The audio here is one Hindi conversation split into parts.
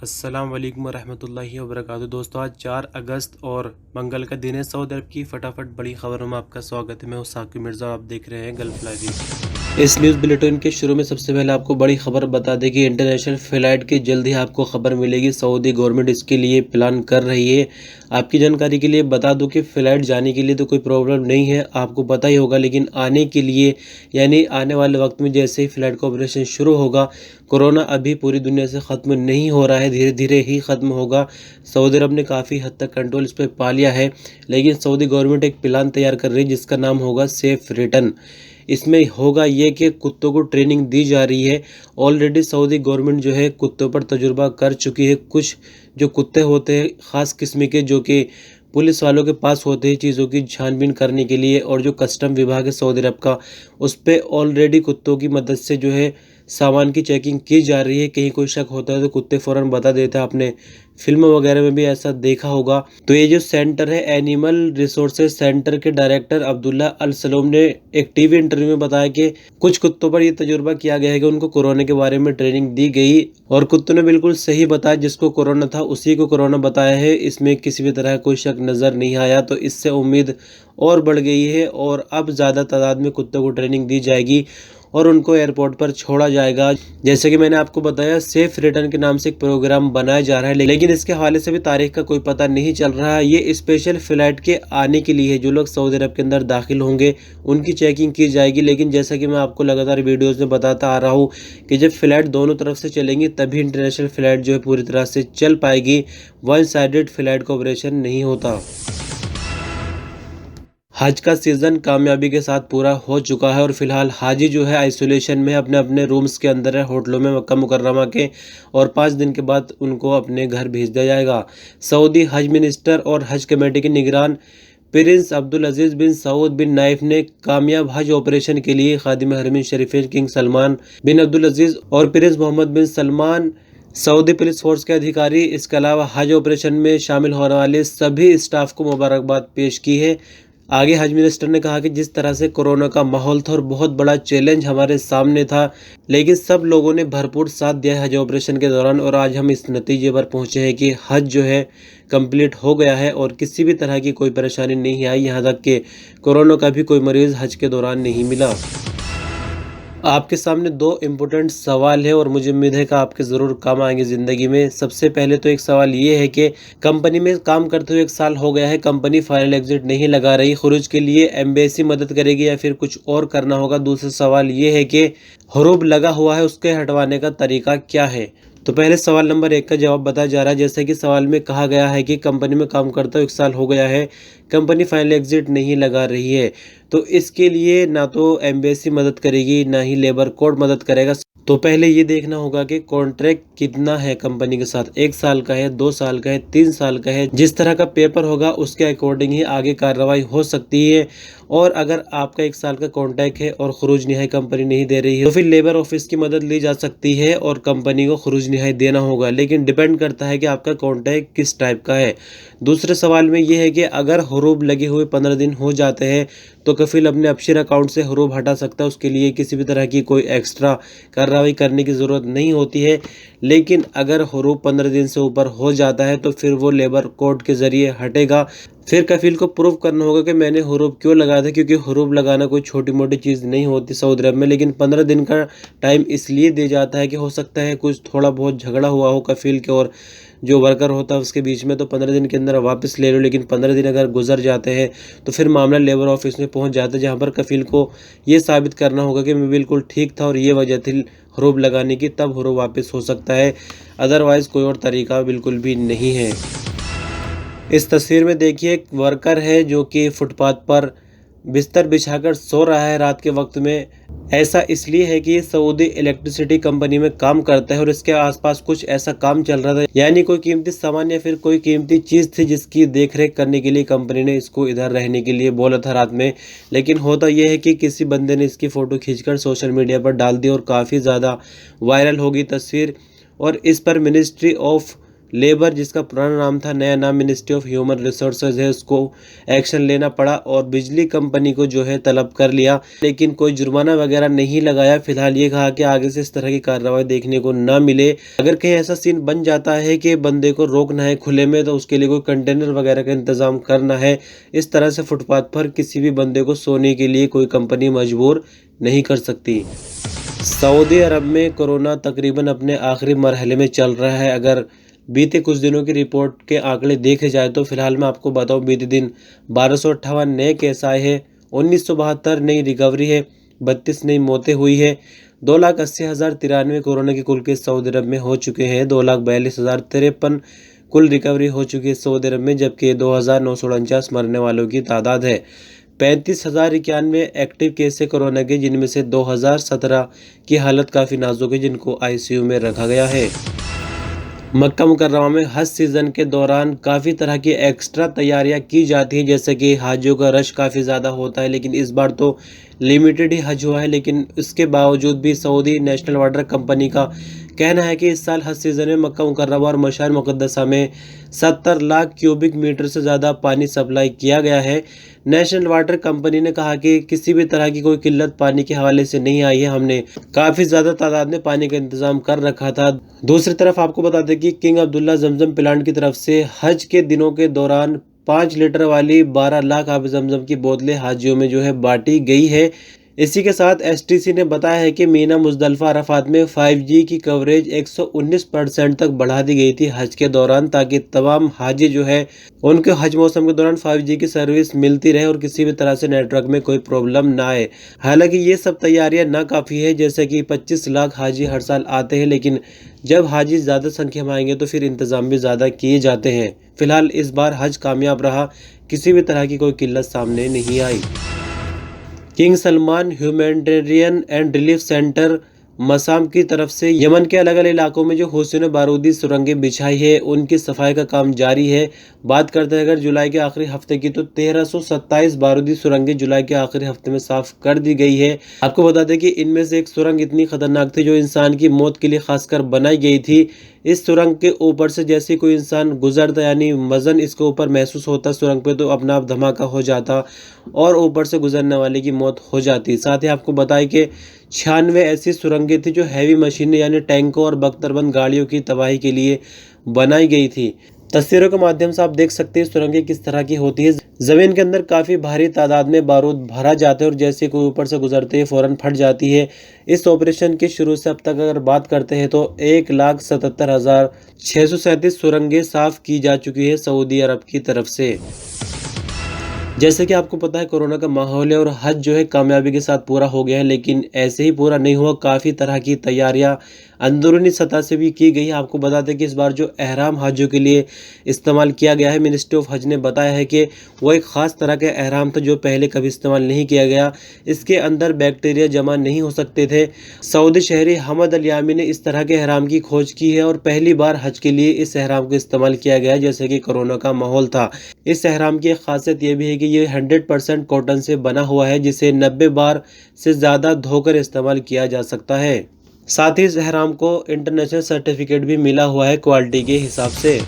अस्सलाम वालेकुम रहमतुल्लाहि व बरकातुहू। दोस्तों, आज 4 अगस्त और मंगल का दिन है। सऊदी अरब की फटाफट बड़ी खबरों में आपका स्वागत है। मैं हूं साकिब मिर्ज़ा और आप देख रहे हैं गल्फ लाइव। इस न्यूज़ बुलेटिन के शुरू में सबसे पहले आपको बड़ी खबर बता दें कि इंटरनेशनल फ़्लाइट की जल्द ही आपको खबर मिलेगी। सऊदी गवर्नमेंट इसके लिए प्लान कर रही है। आपकी जानकारी के लिए बता दूं कि फ़्लाइट जाने के लिए तो कोई प्रॉब्लम नहीं है, आपको पता ही होगा, लेकिन आने के लिए यानी आने वाले वक्त में जैसे ही फ़्लाइट का ऑपरेशन शुरू होगा, कोरोना अभी पूरी दुनिया से ख़त्म नहीं हो रहा है, धीरे धीरे ही ख़त्म होगा। सऊदी अरब ने काफ़ी हद तक कंट्रोल इस पर पा लिया है, लेकिन सऊदी गवर्नमेंट एक प्लान तैयार कर रही है जिसका नाम होगा सेफ़ रिटर्न। इसमें होगा ये कि कुत्तों को ट्रेनिंग दी जा रही है। ऑलरेडी सऊदी गवर्नमेंट जो है कुत्तों पर तजुर्बा कर चुकी है। कुछ जो कुत्ते होते हैं ख़ास किस्म के, जो कि पुलिस वालों के पास होते हैं चीज़ों की छानबीन करने के लिए, और जो कस्टम विभाग है सऊदी अरब का, उस पर ऑलरेडी कुत्तों की मदद से जो है सामान की चेकिंग की जा रही है। कहीं कोई शक होता है तो कुत्ते फ़ौरन बता देते हैं। आपने फिल्म वगैरह में भी ऐसा देखा होगा। तो ये जो सेंटर है, एनिमल रिसोर्सेज सेंटर के डायरेक्टर अब्दुल्ला अल सलोम ने एक टीवी इंटरव्यू में बताया कि कुछ कुत्तों पर यह तजुर्बा किया गया है कि उनको कोरोना के बारे में ट्रेनिंग दी गई, और कुत्तों ने बिल्कुल सही बताया। जिसको कोरोना था उसी को कोरोना बताया है। इसमें किसी भी तरह कोई शक नज़र नहीं आया। तो इससे उम्मीद और बढ़ गई है, और अब ज़्यादा तादाद में कुत्तों को ट्रेनिंग दी जाएगी और उनको एयरपोर्ट पर छोड़ा जाएगा। जैसे कि मैंने आपको बताया, सेफ रिटर्न के नाम से एक प्रोग्राम बनाया जा रहा है, लेकिन इसके हवाले से भी तारीख का कोई पता नहीं चल रहा है। ये स्पेशल फ़्लाइट के आने के लिए है। जो लोग सऊदी अरब के अंदर दाखिल होंगे उनकी चेकिंग की जाएगी। लेकिन जैसा कि मैं आपको लगातार वीडियोज़ में बताता आ रहा हूँ कि जब फ़्लाइट दोनों तरफ से चलेंगी तभी इंटरनेशनल फ़्लाइट जो है पूरी तरह से चल पाएगी। वन साइडेड फ़्लाइट का ऑपरेशन नहीं होता। हज का सीज़न कामयाबी के साथ पूरा हो चुका है और फिलहाल हाजी जो है आइसोलेशन में अपने अपने रूम्स के अंदर है, होटलों में मक्का मुकर्रमा के, और 5 दिन के बाद उनको अपने घर भेज दिया जाएगा। सऊदी हज मिनिस्टर और हज कमेटी के निगरान प्रिंस अब्दुल अजीज़ बिन सऊद बिन नाइफ ने कामयाब हज ऑपरेशन के लिए खादिम हरमीन शरीफीन किंग सलमान बिन अब्दुल अजीज़ और प्रिंस मोहम्मद बिन सलमान, सऊदी पुलिस फोर्स के अधिकारी, इसके अलावा हज ऑपरेशन में शामिल होने वाले सभी स्टाफ को मुबारकबाद पेश की है। आगे हज मिनिस्टर ने कहा कि जिस तरह से कोरोना का माहौल था और बहुत बड़ा चैलेंज हमारे सामने था, लेकिन सब लोगों ने भरपूर साथ दिया है हज ऑपरेशन के दौरान, और आज हम इस नतीजे पर पहुंचे हैं कि हज जो है कंप्लीट हो गया है और किसी भी तरह की कोई परेशानी नहीं आई। यहाँ तक कि कोरोना का भी कोई मरीज़ हज के दौरान नहीं मिला। आपके सामने 2 इम्पोर्टेंट सवाल है और मुझे उम्मीद है कि आपके ज़रूर काम आएंगे ज़िंदगी में। सबसे पहले तो एक सवाल ये है कि कंपनी में काम करते हुए 1 साल हो गया है, कंपनी फाइनल एग्जिट नहीं लगा रही, खुरूज के लिए एम्बेसी मदद करेगी या फिर कुछ और करना होगा। दूसरा सवाल ये है कि हरूब लगा हुआ है, उसके हटवाने का तरीका क्या है। तो पहले सवाल नंबर 1 का जवाब बताया जा रहा है। जैसे कि सवाल में कहा गया है कि कंपनी में काम करता हुए 1 साल हो गया है, कंपनी फाइनल एग्जिट नहीं लगा रही है, तो इसके लिए ना तो एम्बेसी मदद करेगी ना ही लेबर कोड मदद करेगा। तो पहले ये देखना होगा कि कॉन्ट्रैक्ट कितना है कंपनी के साथ, 1 साल का है, 2 साल का है, 3 साल का है। जिस तरह का पेपर होगा उसके अकॉर्डिंग ही आगे कार्रवाई हो सकती है। और अगर आपका 1 साल का कॉन्ट्रैक्ट है और खरूज निहाई कंपनी नहीं दे रही है तो फिर लेबर ऑफिस की मदद ली जा सकती है और कंपनी को खरूज निहाई देना होगा, लेकिन डिपेंड करता है कि आपका कॉन्ट्रैक्ट किस टाइप का है। दूसरे सवाल में यह है कि अगर हरूब लगे हुए 15 दिन हो जाते हैं तो कफिल अपने अपशिर अकाउंट से हरूब हटा सकता है। उसके लिए किसी भी तरह की कोई एक्स्ट्रा कार्रवाई करने की ज़रूरत नहीं होती है। लेकिन अगर हरूब 15 दिन से ऊपर हो जाता है तो फिर वो लेबर कोड के ज़रिए हटेगा। फिर कफिल को प्रूव करना होगा कि मैंने हरूब क्यों लगाया था, क्योंकि हरूब लगाना कोई छोटी मोटी चीज़ नहीं होती सऊदी अरब में। लेकिन 15 दिन का टाइम इसलिए दिया जाता है कि हो सकता है कुछ थोड़ा बहुत झगड़ा हुआ हो कफिल के और जो वर्कर होता है उसके बीच में, तो 15 दिन के अंदर वापस ले लो। लेकिन 15 दिन अगर गुजर जाते हैं तो फिर मामला लेबर ऑफिस में पहुंच जाता है, जहां पर कफिल को ये साबित करना होगा कि मैं बिल्कुल ठीक था और ये वजह थी हरूब लगाने की, तब हरूब वापस हो सकता है। अदरवाइज़ कोई और तरीका बिल्कुल भी नहीं है। इस तस्वीर में देखिए एक वर्कर है जो कि फुटपाथ पर बिस्तर बिछाकर सो रहा है रात के वक्त में। ऐसा इसलिए है कि ये सऊदी इलेक्ट्रिसिटी कंपनी में काम करता है और इसके आसपास कुछ ऐसा काम चल रहा था, यानी कोई कीमती सामान या फिर कोई कीमती चीज़ थी जिसकी देखरेख करने के लिए कंपनी ने इसको इधर रहने के लिए बोला था रात में। लेकिन होता यह है कि किसी बंदे ने इसकी फ़ोटो खींचकर सोशल मीडिया पर डाल दी और काफ़ी ज़्यादा वायरल हो गई तस्वीर, और इस पर मिनिस्ट्री ऑफ लेबर, जिसका पुराना नाम था, नया नाम मिनिस्ट्री ऑफ ह्यूमन रिसोर्सेज है, उसको एक्शन लेना पड़ा और बिजली कंपनी को जो है तलब कर लिया, लेकिन कोई जुर्माना वगैरह नहीं लगाया। फिलहाल ये कहा कि आगे से इस तरह की कार्रवाई देखने को ना मिले। अगर कहीं ऐसा सीन बन जाता है कि बंदे को रोकना है खुले में, तो उसके लिए कोई कंटेनर वगैरह का इंतजाम करना है। इस तरह से फुटपाथ पर किसी भी बंदे को सोने के लिए कोई कंपनी मजबूर नहीं कर सकती। सऊदी अरब में कोरोना तकरीबन अपने आखिरी मरहले में चल रहा है। अगर बीते कुछ दिनों की रिपोर्ट के आंकड़े देखे जाए तो फिलहाल मैं आपको बताऊं, बीते दिन 1258 नए केस आए हैं, 1972 नई रिकवरी है, 32 नई मौतें हुई है। 2,80,093 कोरोना के कुल केस सऊदी अरब में हो चुके हैं। 2,42,053 कुल रिकवरी हो चुकी है सऊदी अरब में, जबकि 2,949 मरने वालों की तादाद है। 35,091 एक्टिव केस है कोरोना के, जिनमें से 2,017 की हालत काफ़ी नाजुक है, जिनको आईसीयू में रखा गया है। मक्का मुकर्रमा में हज सीज़न के दौरान काफ़ी तरह की एक्स्ट्रा तैयारियां की जाती हैं, जैसे कि हाजियों का रश काफ़ी ज़्यादा होता है, लेकिन इस बार तो लिमिटेड ही हज हुआ है। लेकिन इसके बावजूद भी सऊदी नेशनल वाटर कंपनी का कहना है कि इस साल हज सीज़न में मक्का मुकर्रमा और मशार मुक़द्दसा में 70 लाख क्यूबिक मीटर से ज़्यादा पानी सप्लाई किया गया है। नेशनल वाटर कंपनी ने कहा कि किसी भी तरह की कोई किल्लत पानी के हवाले से नहीं आई है, हमने काफ़ी ज़्यादा तादाद में पानी का इंतज़ाम कर रखा था। दूसरी तरफ आपको बता दें कि किंग अब्दुल्ला जमजम प्लांट की तरफ से हज के दिनों के दौरान 5 लीटर वाली 12 लाख आब जमजम की बोतलें हाजियों में जो है बांटी गई है। इसी के साथ एसटीसी ने बताया है कि मीना मुजदलफा अराफात में 5G की कवरेज 119% तक बढ़ा दी गई थी हज के दौरान, ताकि तमाम हाजी जो है उनके हज मौसम के दौरान 5G की सर्विस मिलती रहे और किसी भी तरह से नेटवर्क में कोई प्रॉब्लम ना आए। हालांकि ये सब तैयारियां नाकाफ़ी है, जैसे कि 25 लाख हाजी हर साल आते हैं, लेकिन जब हाजी ज़्यादा संख्या में आएंगे तो फिर इंतज़ाम भी ज़्यादा किए जाते हैं। फिलहाल इस बार हज कामयाब रहा, किसी भी तरह की कोई किल्लत सामने नहीं आई। King Salman humanitarian and relief centre Masam की तरफ से यमन के अलग अलग इलाकों में जो हौसियों ने बारूदी सुरंगें बिछाई है, उनकी सफाई का काम जारी है। बात करते हैं अगर जुलाई के आखिरी हफ्ते की, तो 1327 बारूदी सुरंगें जुलाई के आखिरी हफ्ते में साफ कर दी गई है। आपको बता दें कि इनमें से एक सुरंग इतनी खतरनाक थी जो इंसान की मौत के लिए खासकर बनाई गई थी। इस सुरंग के ऊपर से जैसे कोई इंसान गुजरता, यानी वजन इसके ऊपर महसूस होता सुरंग पे, तो अपना आप धमाका हो जाता और ऊपर से गुजरने वाले की मौत हो जाती। साथ ही आपको बताएं कि 96 ऐसी सुरंगें थी जो हैवी मशीनें यानी टैंकों और बख्तरबंद गाड़ियों की तबाही के लिए बनाई गई थी। तस्वीरों के माध्यम से आप देख सकते हैं सुरंगें किस तरह की होती है। जमीन के अंदर काफ़ी भारी तादाद में बारूद भरा जाता है और जैसे कोई ऊपर से गुजरते ही फौरन फट जाती है। इस ऑपरेशन के शुरू से अब तक अगर बात करते हैं तो 1,77,637 सुरंगें साफ की जा चुकी है सऊदी अरब की तरफ से। जैसे कि आपको पता है कोरोना का माहौल है और हज जो है कामयाबी के साथ पूरा हो गया है, लेकिन ऐसे ही पूरा नहीं हुआ, काफ़ी तरह की तैयारियां अंदरूनी सतह से भी की गई है। आपको बता दें कि इस बार जो अहराम हाजियों के लिए इस्तेमाल किया गया है, मिनिस्ट्री ऑफ हज ने बताया है कि वो एक ख़ास तरह का अहराम था जो पहले कभी इस्तेमाल नहीं किया गया। इसके अंदर बैक्टीरिया जमा नहीं हो सकते थे। सऊदी शहरी हमद अल यामी ने इस तरह के अहराम की खोज की है और पहली बार हज के लिए इस अहराम को इस्तेमाल किया गया है, जैसे कि कोरोना का माहौल था। इस अहराम की एक खासियत यह भी है कि ये 100% कॉटन से बना हुआ है, जिसे 90 बार से ज़्यादा धोकर इस्तेमाल किया जा सकता है। साथ ही इस अहराम को इंटरनेशनल सर्टिफिकेट भी मिला हुआ है क्वालिटी के हिसाब से।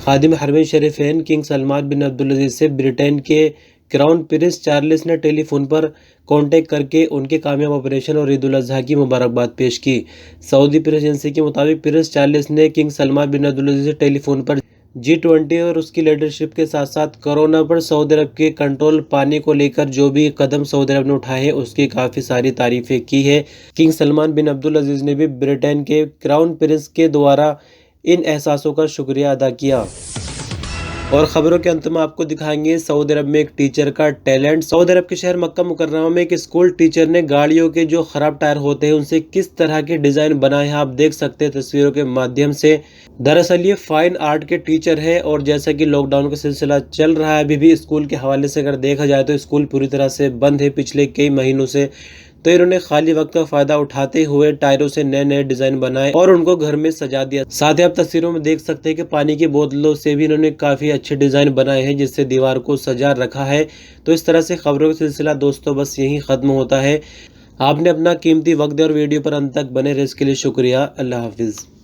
खादिम हरमैन शरीफैन किंग सलमान बिन अब्दुल अजीज से ब्रिटेन के क्राउन प्रिंस चार्ल्स ने टेलीफोन पर कांटेक्ट करके उनके कामयाब ऑपरेशन और ईद उल अजहा की मुबारकबाद पेश की। सऊदी प्रेस एजेंसी के मुताबिक प्रिंस चार्ल्स ने किंग सलमान बिन अब्दुल अजीज से टेलीफोन पर G20 और उसकी लीडरशिप के साथ साथ कोरोना पर सऊदी अरब के कंट्रोल पाने को लेकर जो भी कदम सऊदी अरब ने उठाए हैं उसकी काफ़ी सारी तारीफें की है। किंग सलमान बिन अब्दुल अजीज ने भी ब्रिटेन के क्राउन प्रिंस के द्वारा इन एहसासों का शुक्रिया अदा किया। और खबरों के अंत में आपको दिखाएंगे सऊदी अरब में एक टीचर का टैलेंट। सऊदी अरब के शहर मक्का मुकर्रमा में एक स्कूल टीचर ने गाड़ियों के जो खराब टायर होते हैं उनसे किस तरह के डिजाइन बनाए हैं, आप देख सकते हैं तस्वीरों के माध्यम से। दरअसल ये फाइन आर्ट के टीचर है और जैसा कि लॉकडाउन का सिलसिला चल रहा है, अभी भी स्कूल के हवाले से अगर देखा जाए तो स्कूल पूरी तरह से बंद है पिछले कई महीनों से। तो इन्होंने खाली वक्त का फायदा उठाते हुए टायरों से नए नए डिजाइन बनाए और उनको घर में सजा दिया। साथ ही आप तस्वीरों में देख सकते हैं कि पानी की बोतलों से भी इन्होंने काफी अच्छे डिजाइन बनाए हैं जिससे दीवार को सजा रखा है। तो इस तरह से खबरों का सिलसिला दोस्तों बस यही खत्म होता है। आपने अपना कीमती वक्त दिया और वीडियो पर अंत तक बने रहे इसके लिए शुक्रिया। अल्लाह हाफिज।